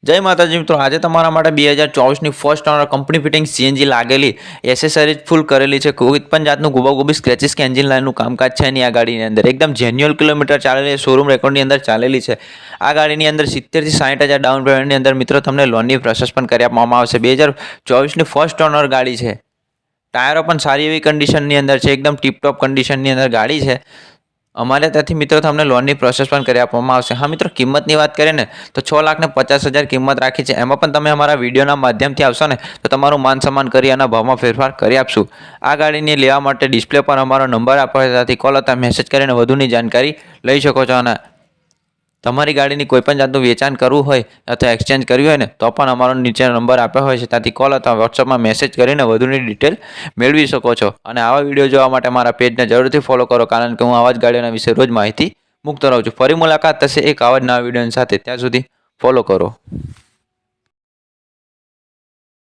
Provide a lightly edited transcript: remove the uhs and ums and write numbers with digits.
જય માતાજી મિત્રો, આજે તમારા માટે 2024ની first owner company fitting CNG લાગેલી એસેસરીઝ ફૂલ કરેલી છે. કોઈ પણ જાતનું ગુબાગુબી સ્ક્રેચિસ કે એન્જિન લાઇનનું કામકાજ છે નહીં. આ ગાડીની અંદર એકદમ જેન્યુઅલ કિલોમીટર ચાલેલી, શોરૂમ રેકોર્ડની અંદર ચાલેલી છે. આ ગાડીની અંદર 70 થી 60,000 ડાઉન પેમેન્ટની અંદર મિત્રો તમને લોનની પ્રોસેસ પણ કરી આપવામાં આવશે. 2024ની ફર્સ્ટ ઓનર ગાડી છે. ટાયરો પણ સારી એવી કન્ડિશનની અંદર છે, એકદમ ટીપટોપ કન્ડિશનની અંદર ગાડી છે. અમારે ત્યાંથી મિત્રો તમને લોનની પ્રોસેસ પણ કરી આપવામાં આવશે. હા મિત્રો, કિંમતની વાત કરીએ ને તો 6,50,000 કિંમત રાખી છે. એમાં પણ તમે અમારા વિડીયોના માધ્યમથી આવશો ને તો તમારું માન સન્માન કરી અને ભાવમાં ફેરફાર કરી આપશું. આ ગાડીને લેવા માટે ડિસ્પ્લે પર અમારો નંબર આપો છે, ત્યાંથી કોલ અથવા મેસેજ કરીને વધુની જાણકારી લઈ શકો છો. અને તમારી ગાડીની કોઈપણ જાતનું વેચાણ કરવું હોય અથવા એક્સચેન્જ કરવી હોય ને તો પણ અમારો નીચે નંબર આપ્યો હોય છે, ત્યાંથી કોલ અથવા વોટ્સઅપમાં મેસેજ કરીને વધુની ડિટેલ મેળવી શકો છો. અને આવા વિડીયો જોવા માટે મારા પેજને જરૂરથી ફોલો કરો, કારણ કે હું આવા જ ગાડીઓના વિશે રોજ માહિતી મૂકતો રહું છું. ફરી મુલાકાત થશે એક આવા જ નવા વિડીયોની સાથે. ત્યાં સુધી ફોલો કરો.